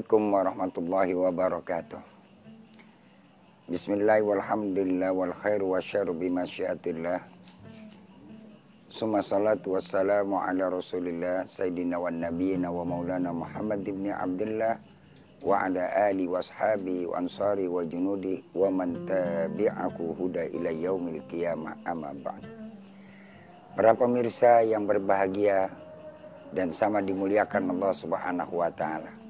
Assalamualaikum warahmatullahi wabarakatuh. Bismillah walhamdulillah wal khairu wasyarru bimasyiatillah. Summa salatu wassalamu ala rasulillah sayyidina wan nabiyina wa maulana Muhammad ibn Abdullah wa ala ali washabi wa ansari wa junudi wa man tabi'aku huda ila yaumil qiyamah amma ba'd. Para pemirsa yang berbahagia dan sama dimuliakan Allah Subhanahu wa taala.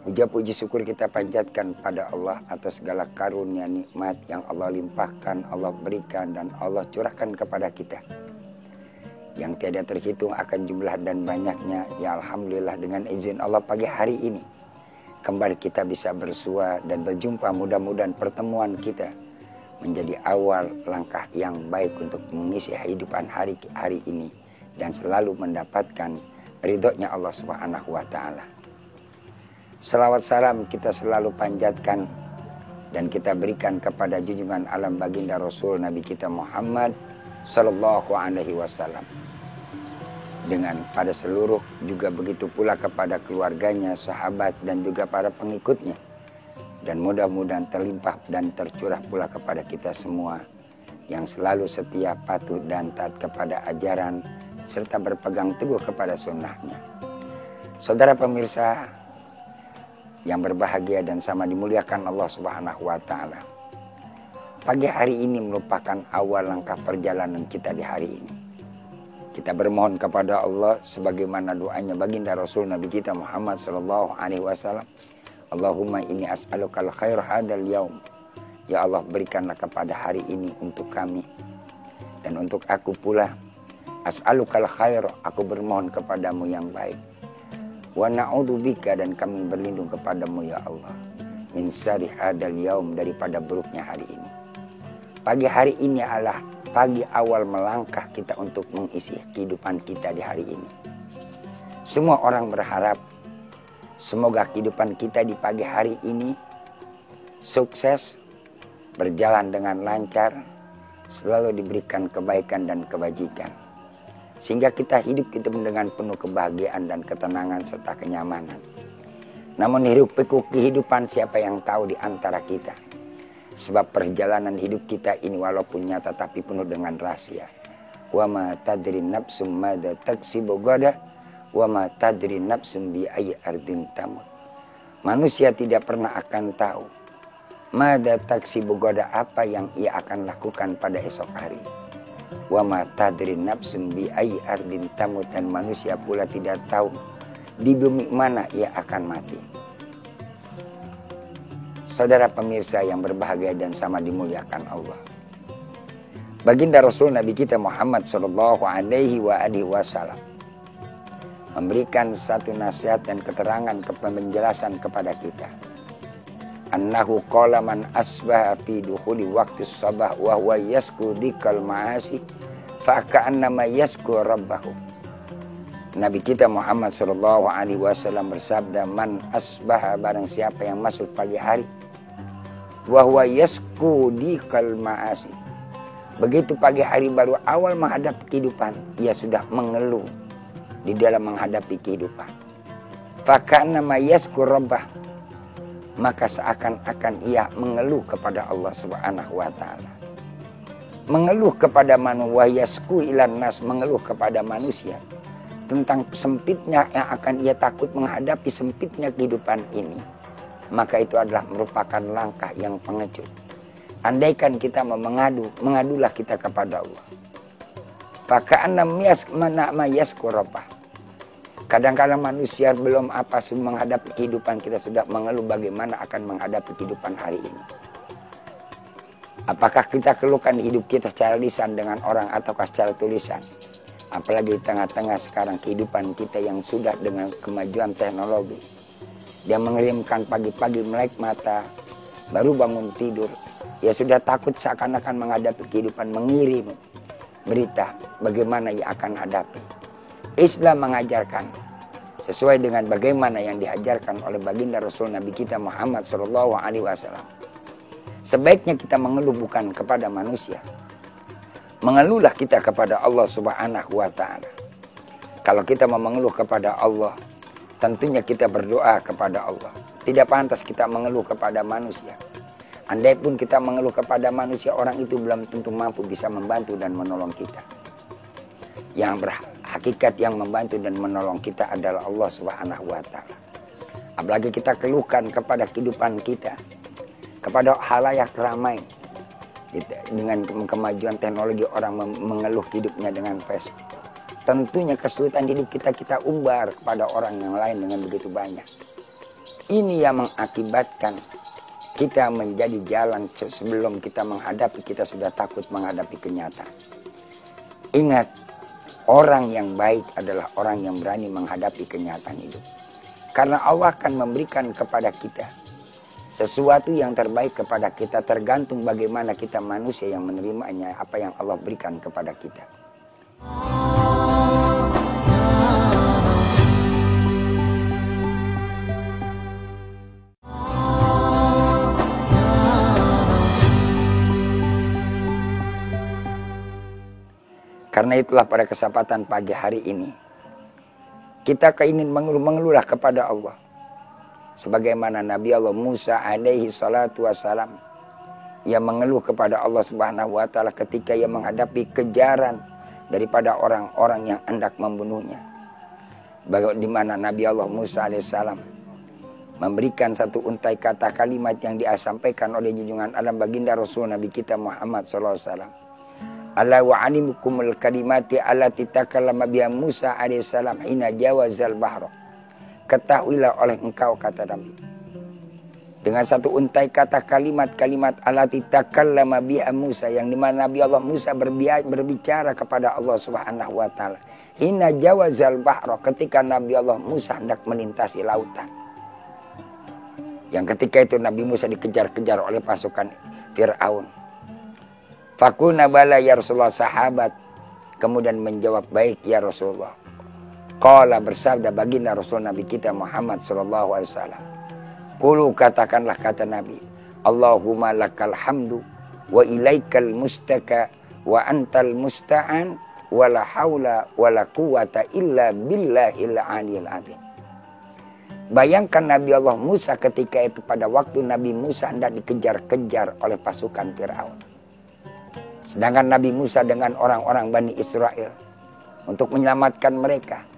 Puja puji syukur kita panjatkan pada Allah atas segala karunia nikmat yang Allah limpahkan, Allah berikan dan Allah curahkan kepada kita. Yang tiada terhitung akan jumlah dan banyaknya. Ya alhamdulillah dengan izin Allah pagi hari ini kembali kita bisa bersua dan berjumpa. Mudah-mudahan pertemuan kita menjadi awal langkah yang baik untuk mengisi kehidupan hari ini dan selalu mendapatkan ridhonya Allah Subhanahu wa taala. Salawat salam kita selalu panjatkan dan kita berikan kepada junjungan alam baginda Rasul Nabi kita Muhammad sallallahu alaihi wasallam. Dengan pada seluruh juga begitu pula kepada keluarganya, sahabat dan juga para pengikutnya. Dan mudah-mudahan terlimpah dan tercurah pula kepada kita semua yang selalu setia, patuh dan taat kepada ajaran serta berpegang teguh kepada sunnahnya. Saudara pemirsa yang berbahagia dan sama dimuliakan Allah Subhanahu wa taala. Pagi hari ini merupakan awal langkah perjalanan kita di hari ini. Kita bermohon kepada Allah sebagaimana doanya baginda Rasul Nabi kita Muhammad sallallahu alaihi wasallam. Allahumma inni as'alukal khair hadzal yaum. Ya Allah, berikanlah kepada hari ini untuk kami dan untuk aku pula. As'alukal khair, aku bermohon kepadamu yang baik. Wa na'udzubika, dan kami berlindung kepadamu ya Allah min syarri hadzal yaum, daripada buruknya hari ini. Pagi hari ini adalah pagi awal melangkah kita untuk mengisi kehidupan kita di hari ini. Semua orang berharap semoga kehidupan kita di pagi hari ini sukses, berjalan dengan lancar, selalu diberikan kebaikan dan kebajikan. Sehingga kita hidup dengan penuh kebahagiaan dan ketenangan serta kenyamanan. Namun hiruk pikuk kehidupan siapa yang tahu di antara kita. Sebab perjalanan hidup kita ini walaupun nyata tapi penuh dengan rahasia. Wa ma tadri nafsum madza taksibu ghadan wa ma tadri nafsum bi ayyi ardin tamut. Manusia tidak pernah akan tahu madza taksibu ghadan, apa yang ia akan lakukan pada esok hari. Wa ma tadri nafsun bi ayyi ardin tamut, dan manusia pula tidak tahu di bumi mana ia akan mati. Saudara pemirsa yang berbahagia dan sama dimuliakan Allah. Baginda Rasul Nabi kita Muhammad sallallahu alaihi wasallam memberikan satu nasihat dan keterangan penjelasan kepada kita. Annahu qala man asbaha fi dukhuli waqti sabah wa huwa yasku dikal ma'asi fa ka'annama yasku rabbahu. Nabi kita Muhammad sallallahu alaihi wasallam bersabda, man asbaha, barang siapa yang masuk pagi hari, wa huwa yasku dikal ma'asi, begitu pagi hari baru awal menghadap kehidupan, ia sudah mengeluh di dalam menghadapi kehidupan. Fa ka'annama yasku rabbahu, maka seakan-akan ia mengeluh kepada Allah Subhanahu wa taala. Mengeluh kepada manusia, yasku ilan nas, mengeluh kepada manusia tentang sempitnya yang akan ia takut menghadapi sempitnya kehidupan ini. Maka itu adalah merupakan langkah yang pengecut. Andaikan kita mau mengadulah kita kepada Allah. Faka'anna yasku rabbah. Kadang-kadang manusia belum menghadapi kehidupan, kita sudah mengeluh bagaimana akan menghadapi kehidupan hari ini. Apakah kita keluhkan hidup kita secara lisan dengan orang ataukah secara tulisan? Apalagi di tengah-tengah sekarang kehidupan kita yang sudah dengan kemajuan teknologi. Dia mengirimkan pagi-pagi melek mata, baru bangun tidur. Ya sudah takut seakan-akan menghadapi kehidupan, mengirim berita bagaimana ia akan hadapi. Islam mengajarkan sesuai dengan bagaimana yang diajarkan oleh baginda Rasul Nabi kita Muhammad sallallahu alaihi wasallam. Sebaiknya kita mengeluh bukan kepada manusia. Mengeluhlah kita kepada Allah Subhanahu wa taala. Kalau kita mau mengeluh kepada Allah, tentunya kita berdoa kepada Allah. Tidak pantas kita mengeluh kepada manusia. Andai pun kita mengeluh kepada manusia, orang itu belum tentu mampu bisa membantu dan menolong kita. Yang berhakikat yang membantu dan menolong kita adalah Allah Subhanahu wa Ta'ala. Apalagi kita keluhkan kepada kehidupan kita, kepada halayak ramai. Dengan kemajuan teknologi, orang mengeluh hidupnya dengan Facebook. Tentunya kesulitan hidup kita umbar kepada orang yang lain dengan begitu banyak. Ini yang mengakibatkan kita menjadi jalan sebelum kita menghadapi, kita sudah takut menghadapi kenyataan. Ingat, orang yang baik adalah orang yang berani menghadapi kenyataan hidup. Karena Allah akan memberikan kepada kita sesuatu yang terbaik kepada kita, tergantung bagaimana kita manusia yang menerimanya, apa yang Allah berikan kepada kita. Karena itulah pada kesempatan pagi hari ini, kita ingin mengeluh-mengeluhlah kepada Allah. Sebagaimana Nabi Allah Musa alaihi salatu wassalam, yang mengeluh kepada Allah Subhanahu wa Ta'ala ketika ia menghadapi kejaran daripada orang-orang yang hendak membunuhnya. Di mana Nabi Allah Musa alaihissalam memberikan satu untai kata kalimat yang disampaikan oleh junjungan alam baginda Rasul Nabi kita Muhammad SAW. Ala wa animukumul kalimati allati takallama biha Musa alaihissalam hina jawazal bahra. Ketahuilah oleh engkau, kata Nabi, dengan satu untai kata kalimat-kalimat allati takallama biha Musa, yang dimana Nabi Allah Musa berbicara kepada Allah Subhanahu wa Ta'ala hina jawazal bahra, ketika Nabi Allah Musa hendak melintasi lautan. Yang ketika itu Nabi Musa dikejar-kejar oleh pasukan Fir'aun. Fakulna bala ya Rasulullah, sahabat kemudian menjawab, baik ya Rasulullah. Qala, bersabda baginda Rasul Nabi kita Muhammad sallallahu alaihi wasallam, qulu, katakanlah, kata Nabi, Allahumma lakal hamdu wa ilaikal mustaka wa antal musta'an wa la haula wa la quwata illa billahil aliyil azim. Bayangkan Nabi Allah Musa ketika itu, pada waktu Nabi Musa hendak dikejar-kejar oleh pasukan Fir'aun. Sedangkan Nabi Musa dengan orang-orang Bani Israel untuk menyelamatkan mereka.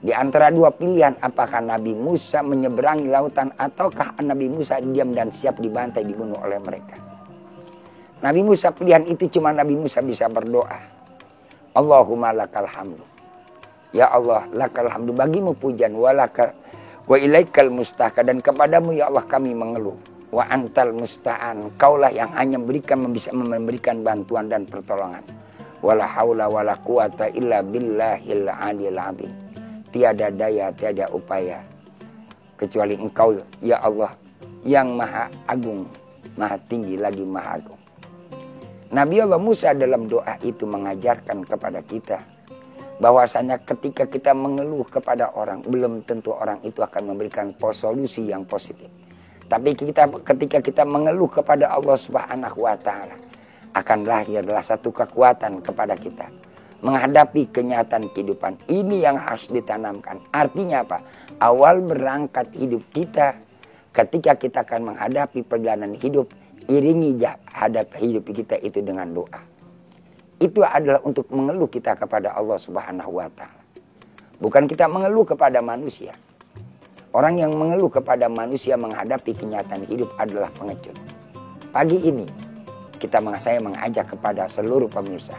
Di antara dua pilihan, apakah Nabi Musa menyeberangi lautan ataukah Nabi Musa diam dan siap dibantai, dibunuh oleh mereka. Nabi Musa, pilihan itu cuma Nabi Musa bisa berdoa. Allahumma lakal hamdu. Ya Allah, lakal hamdu, bagimu pujian, wa ilaikal mustaka, dan kepadamu ya Allah kami mengeluh. Wa antal musta'an, kaulah yang hanya bisa memberikan bantuan dan pertolongan. Wala haula wala quwata illa billahil aliyil azim. Tiada daya, tiada upaya kecuali engkau ya Allah yang maha agung, maha tinggi lagi maha agung. Nabi Allah Musa dalam doa itu mengajarkan kepada kita bahwasanya ketika kita mengeluh kepada orang, belum tentu orang itu akan memberikan solusi yang positif. Tapi ketika kita mengeluh kepada Allah Subhanahu wa Ta'ala, akan lahirlah satu kekuatan kepada kita menghadapi kenyataan kehidupan. Ini yang harus ditanamkan. Artinya apa? Awal berangkat hidup kita, ketika kita akan menghadapi perjalanan hidup, iringi hadap hidup kita itu dengan doa. Itu adalah untuk mengeluh kita kepada Allah Subhanahu wa Ta'ala. Bukan kita mengeluh kepada manusia. Orang yang mengeluh kepada manusia menghadapi kenyataan hidup adalah pengecut. Pagi ini saya mengajak kepada seluruh pemirsa,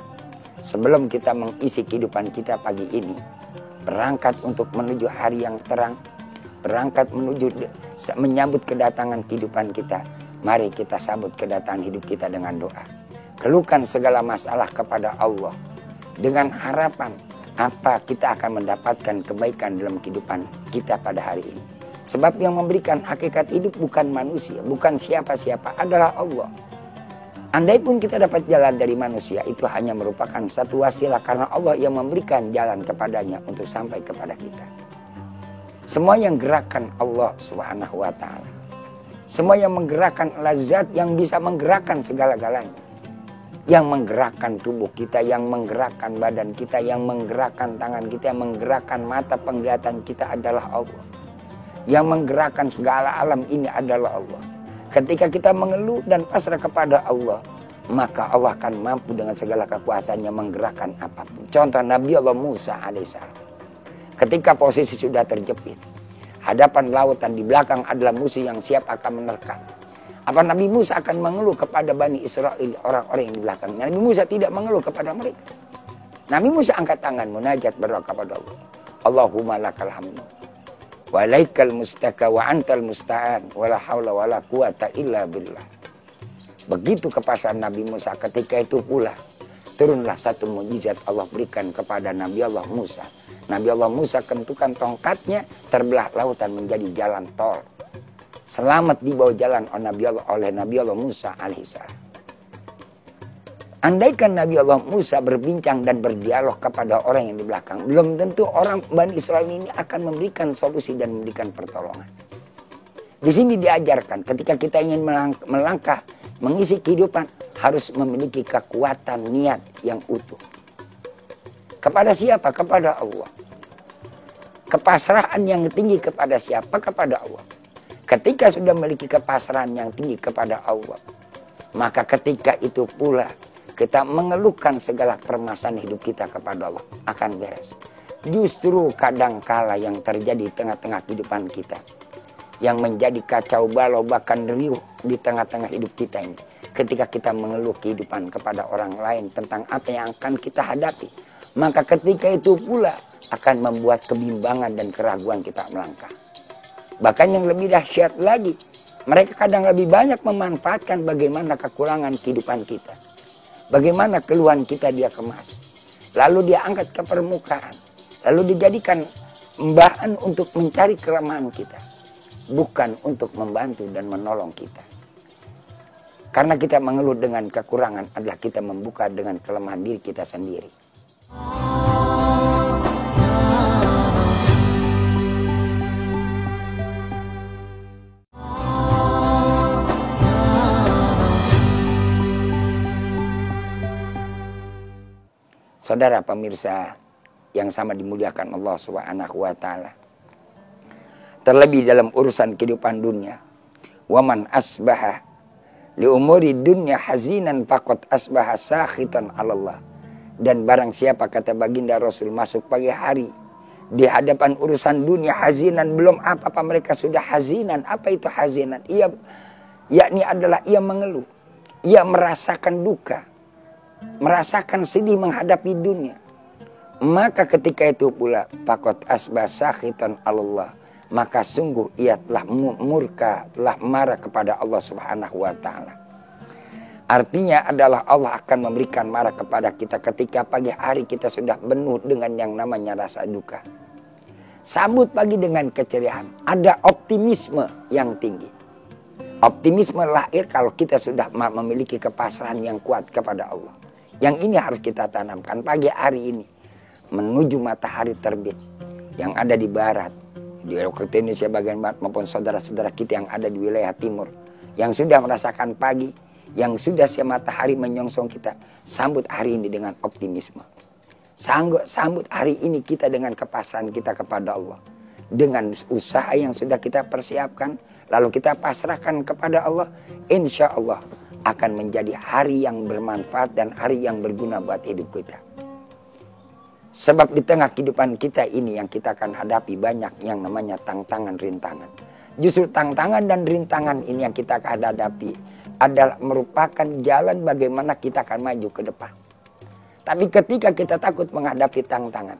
sebelum kita mengisi kehidupan kita pagi ini, berangkat untuk menuju hari yang terang, berangkat menyambut kedatangan kehidupan kita, mari kita sambut kedatangan hidup kita dengan doa. Keluhkan segala masalah kepada Allah dengan harapan apa kita akan mendapatkan kebaikan dalam kehidupan kita pada hari ini. Sebab yang memberikan hakikat hidup bukan manusia, bukan siapa-siapa, adalah Allah. Andai pun kita dapat jalan dari manusia, itu hanya merupakan satu wasilah, karena Allah yang memberikan jalan kepadanya untuk sampai kepada kita. Semua yang gerakan Allah Subhanahu wa Ta'ala. Semua yang menggerakkan lazat yang bisa menggerakkan segala-galanya. yang menggerakkan tubuh kita, yang menggerakkan badan kita, yang menggerakkan tangan kita, yang menggerakkan mata penglihatan kita adalah Allah. Yang menggerakkan segala alam ini adalah Allah. Ketika kita mengeluh dan pasrah kepada Allah, maka Allah akan mampu dengan segala kekuasaannya menggerakkan apapun. Contoh Nabi Allah Musa alaihissalam. Ketika posisi sudah terjepit, hadapan lautan, di belakang adalah musuh yang siap akan menerkam. Apa Nabi Musa akan mengeluh kepada Bani Israel, orang-orang yang di belakangnya? Nabi Musa tidak mengeluh kepada mereka. Nabi Musa angkat tangan, munajat, berdoa kepada Allah. Allahumma lakal hamdu, wa laikal mustaka, wa antal musta'an, wa la hawla wa la quwata illa billah. Begitu kepasan Nabi Musa, ketika itu pula turunlah satu mukjizat Allah berikan kepada Nabi Allah Musa. Nabi Allah Musa kentukan tongkatnya, terbelah lautan menjadi jalan tol. Selamat di bawah jalan oleh Nabi Allah Musa alaihissalam. Andaikan Nabi Allah Musa berbincang dan berdialog kepada orang yang di belakang, belum tentu orang Bani Israel ini akan memberikan solusi dan memberikan pertolongan. Di sini diajarkan ketika kita ingin melangkah, mengisi kehidupan, harus memiliki kekuatan niat yang utuh. Kepada siapa? Kepada Allah. Kepasrahan yang tinggi kepada siapa? Kepada Allah. Ketika sudah memiliki kepasrahan yang tinggi kepada Allah, maka ketika itu pula kita mengeluhkan segala permasalahan hidup kita kepada Allah, akan beres. Justru kadangkala yang terjadi di tengah-tengah kehidupan kita, yang menjadi kacau balau bahkan riuh di tengah-tengah hidup kita ini, ketika kita mengeluh kehidupan kepada orang lain tentang apa yang akan kita hadapi, maka ketika itu pula akan membuat kebimbangan dan keraguan kita melangkah. Bahkan yang lebih dahsyat lagi, mereka kadang lebih banyak memanfaatkan bagaimana kekurangan kehidupan kita. Bagaimana keluhan kita dia kemas. Lalu dia angkat ke permukaan. Lalu dijadikan bahan untuk mencari kelemahan kita. Bukan untuk membantu dan menolong kita. Karena kita mengeluh dengan kekurangan adalah kita membuka dengan kelemahan diri kita sendiri. Saudara pemirsa yang sama dimuliakan Allah Subhanahu wa taala. Terlebih dalam urusan kehidupan dunia. Waman asbaha li umuri dunya hazinan faqad asbaha sakhitan 'ala Allah. Dan barang siapa, kata baginda Rasul, masuk pagi hari di hadapan urusan dunia hazinan, belum apa-apa mereka sudah hazinan. Apa itu hazinan? Yakni adalah ia mengeluh, ia merasakan duka, merasakan sedih menghadapi dunia. Maka ketika itu pula faqad asbah sakhitan 'alallah, maka sungguh ia telah murka, telah marah kepada Allah Subhanahu wa taala. Artinya adalah Allah akan memberikan marah kepada kita ketika pagi hari kita sudah penuh dengan yang namanya rasa duka. Sambut pagi dengan keceriaan, ada optimisme yang tinggi. Optimisme lahir kalau kita sudah memiliki kepasrahan yang kuat kepada Allah. Yang ini harus kita tanamkan pagi hari ini menuju matahari terbit yang ada di barat, di Indonesia bagian barat maupun saudara-saudara kita yang ada di wilayah timur yang sudah merasakan pagi, yang sudah siang matahari menyongsong kita. Sambut hari ini dengan optimisme. Sambut hari ini kita dengan kepasrahan kita kepada Allah, dengan usaha yang sudah kita persiapkan, lalu kita pasrahkan kepada Allah. Insya Allah akan menjadi hari yang bermanfaat dan hari yang berguna buat hidup kita. Sebab di tengah kehidupan kita ini yang kita akan hadapi banyak yang namanya tantangan rintangan. Justru tantangan dan rintangan ini yang kita akan hadapi adalah merupakan jalan bagaimana kita akan maju ke depan. Tapi ketika kita takut menghadapi tantangan,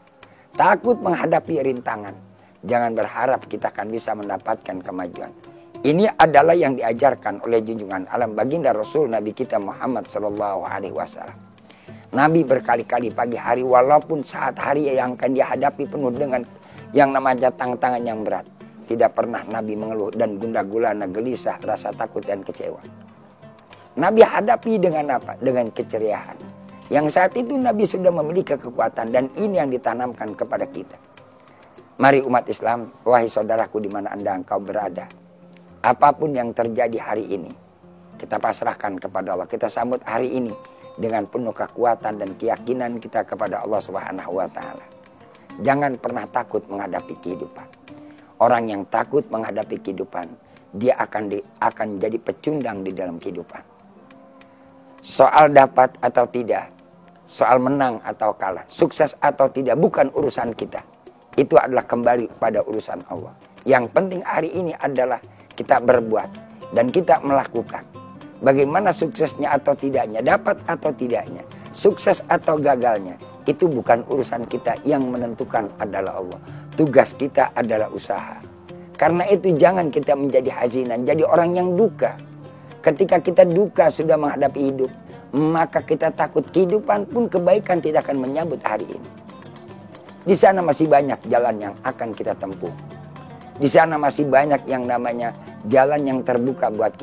takut menghadapi rintangan, jangan berharap kita akan bisa mendapatkan kemajuan. Ini adalah yang diajarkan oleh junjungan alam baginda Rasul Nabi kita Muhammad SAW. Nabi berkali-kali pagi hari, walaupun saat hari yang akan dihadapi penuh dengan yang namanya tantangan yang berat, tidak pernah Nabi mengeluh dan gundah gulana, gelisah, rasa takut dan kecewa. Nabi hadapi dengan apa? Dengan keceriaan. Yang saat itu Nabi sudah memiliki kekuatan, dan ini yang ditanamkan kepada kita. Mari umat Islam, wahai saudaraku di mana Anda engkau berada, apapun yang terjadi hari ini, kita pasrahkan kepada Allah. Kita sambut hari ini dengan penuh kekuatan dan keyakinan kita kepada Allah Subhanahu wa taala. Jangan pernah takut menghadapi kehidupan. Orang yang takut menghadapi kehidupan, dia akan jadi pecundang di dalam kehidupan. Soal dapat atau tidak, soal menang atau kalah, sukses atau tidak, bukan urusan kita. Itu adalah kembali pada urusan Allah. Yang penting hari ini adalah kita berbuat dan kita melakukan. Bagaimana suksesnya atau tidaknya, dapat atau tidaknya, sukses atau gagalnya, itu bukan urusan kita. Yang menentukan adalah Allah. Tugas kita adalah usaha. Karena itu jangan kita menjadi hazinan, jadi orang yang duka. Ketika kita duka sudah menghadapi hidup, maka kita takut kehidupan pun kebaikan tidak akan menyambut hari ini. Di sana masih banyak jalan yang akan kita tempuh. Di sana masih banyak yang namanya jalan yang terbuka buat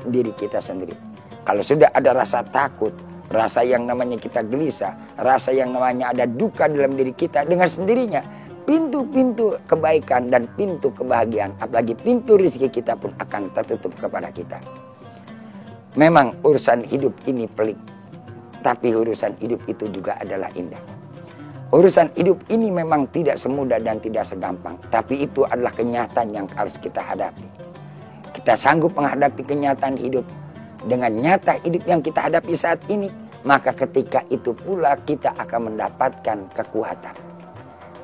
diri kita sendiri. Kalau sudah ada rasa takut, rasa yang namanya kita gelisah, rasa yang namanya ada duka dalam diri kita, dengan sendirinya pintu-pintu kebaikan dan pintu kebahagiaan, apalagi pintu rezeki kita pun akan tertutup kepada kita. Memang urusan hidup ini pelik, tapi urusan hidup itu juga adalah indah. Urusan hidup ini memang tidak semudah dan tidak segampang, tapi itu adalah kenyataan yang harus kita hadapi. Kita sanggup menghadapi kenyataan hidup dengan nyata hidup yang kita hadapi saat ini, maka ketika itu pula kita akan mendapatkan kekuatan.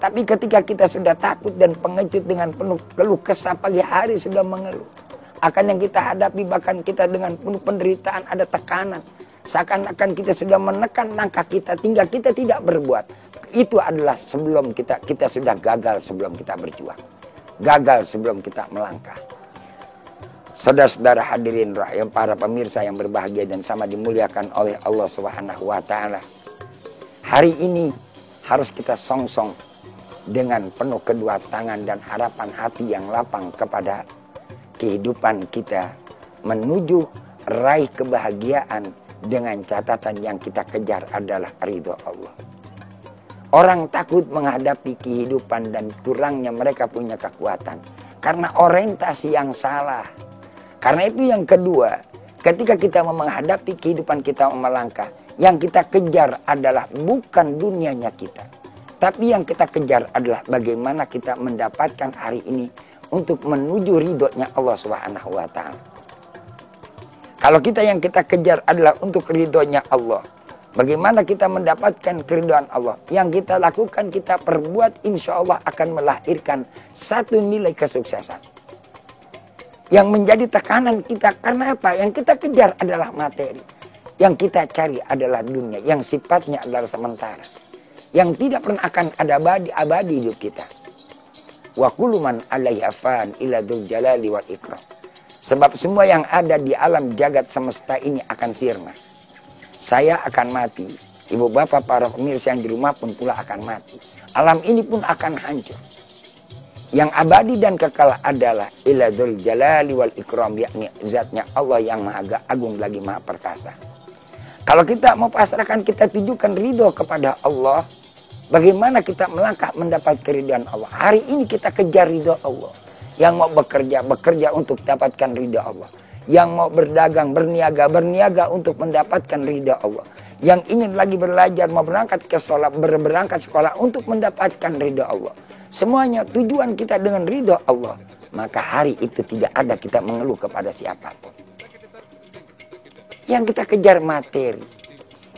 Tapi ketika kita sudah takut dan pengecut dengan penuh keluh kesah, pagi hari sudah mengeluh akan yang kita hadapi, bahkan kita dengan penuh penderitaan, ada tekanan, seakan-akan kita sudah menekan langkah kita, tinggal kita tidak berbuat. Itu adalah sebelum kita sudah gagal sebelum kita berjuang. Gagal sebelum kita melangkah. Saudara-saudara hadirin yang para pemirsa yang berbahagia dan sama dimuliakan oleh Allah Subhanahu wa taala. Hari ini harus kita songsong dengan penuh kedua tangan dan harapan hati yang lapang kepada kehidupan kita menuju raih kebahagiaan, dengan catatan yang kita kejar adalah ridho Allah. Orang takut menghadapi kehidupan dan kurangnya mereka punya kekuatan karena orientasi yang salah. Karena itu yang kedua, ketika kita menghadapi kehidupan kita melangkah, yang kita kejar adalah bukan dunianya kita, tapi yang kita kejar adalah bagaimana kita mendapatkan hari ini untuk menuju ridhonya Allah Subhanahu wa taala. Kalau yang kita kejar adalah untuk ridhonya Allah, bagaimana kita mendapatkan keridhaan Allah? Yang kita lakukan, kita perbuat, insya Allah akan melahirkan satu nilai kesuksesan. Yang menjadi tekanan kita, karena apa? Yang kita kejar adalah materi. Yang kita cari adalah dunia, yang sifatnya adalah sementara. Yang tidak pernah akan ada abadi hidup kita. Wa kullu man 'alaiha fan ila dzul jalali wal ikram. Sebab semua yang ada di alam jagat semesta ini akan sirna. Saya akan mati. Ibu bapak para pemirsa yang di rumah pun pula akan mati. Alam ini pun akan hancur. Yang abadi dan kekal adalah ila dzul jalali wal ikram, yakni zatnya Allah yang maha agung lagi maha perkasa. Kalau kita mau pasrahkan, kita tujukan ridho kepada Allah, bagaimana kita melangkah mendapat keridhaan Allah. Hari ini kita kejar ridho Allah. Yang mau bekerja untuk dapatkan ridha Allah. Yang mau berdagang, berniaga untuk mendapatkan ridha Allah. Yang ingin lagi belajar, mau berangkat sekolah untuk mendapatkan ridha Allah. Semuanya tujuan kita dengan ridha Allah. Maka hari itu tidak ada kita mengeluh kepada siapapun. Yang kita kejar materi,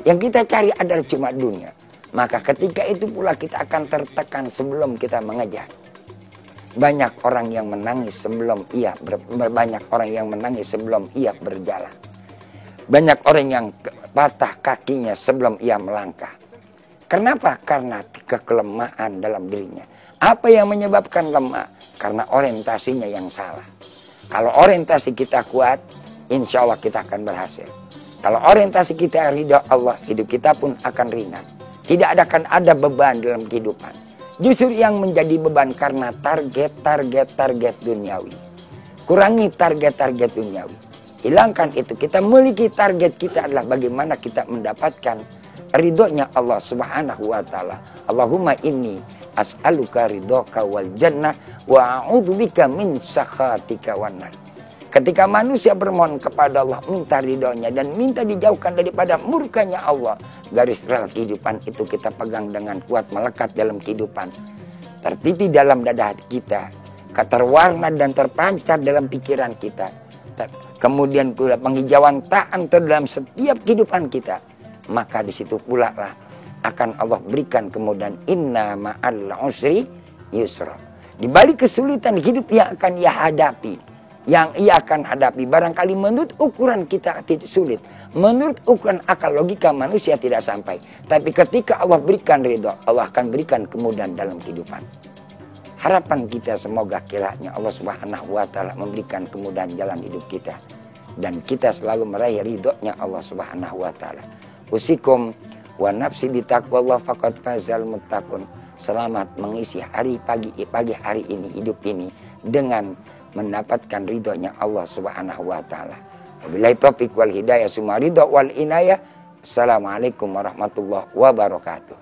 yang kita cari adalah cuma dunia. Maka ketika itu pula kita akan tertekan sebelum kita mengejar. Banyak orang yang menangis sebelum ia berjalan. Banyak orang yang patah kakinya sebelum ia melangkah. Kenapa? Karena kekelemahan dalam dirinya. Apa yang menyebabkan lemah? Karena orientasinya yang salah. Kalau orientasi kita kuat, insya Allah kita akan berhasil. Kalau orientasi kita ridha Allah, hidup kita pun akan ringan. Tidak akan ada beban dalam kehidupan. Justru yang menjadi beban karena target duniawi. Kurangi target duniawi. Hilangkan itu. Kita memiliki target kita adalah bagaimana kita mendapatkan ridhonya Allah Subhanahu wa taala. Allahumma inni as'aluka ridhoka wal jannah wa a'udzubika min sakhatika wan nar. Ketika manusia bermohon kepada Allah, minta ridhonya dan minta dijauhkan daripada murkanya Allah, garis rel kehidupan itu kita pegang dengan kuat, melekat dalam kehidupan, tertiti dalam dada hati kita, terwarna dan terpancar dalam pikiran kita. Kemudian pula penghijauan ta'an dalam setiap kehidupan kita. Maka di situ pula lah akan Allah berikan kemudahan. Inna ma'al usri yusra. Di balik kesulitan hidup yang akan ia hadapi, yang ia akan hadapi, barangkali menurut ukuran kita tidak sulit, menurut ukuran akal logika manusia tidak sampai, tapi ketika Allah berikan ridho, Allah akan berikan kemudahan dalam kehidupan. Harapan kita semoga kiranya Allah Subhanahu wa taala memberikan kemudahan jalan hidup kita dan kita selalu meraih ridhonya Allah Subhanahu wa taala. Usikum wa nafsi bitaqwallah faqad fazal muttaqun. Selamat mengisi pagi hari ini, hidup ini dengan mendapatkan ridhonya Allah Subhanahu wa taala. Wabillahi taufiq wal hidayah, summa ridho wal inayah. Assalamualaikum warahmatullahi wabarakatuh.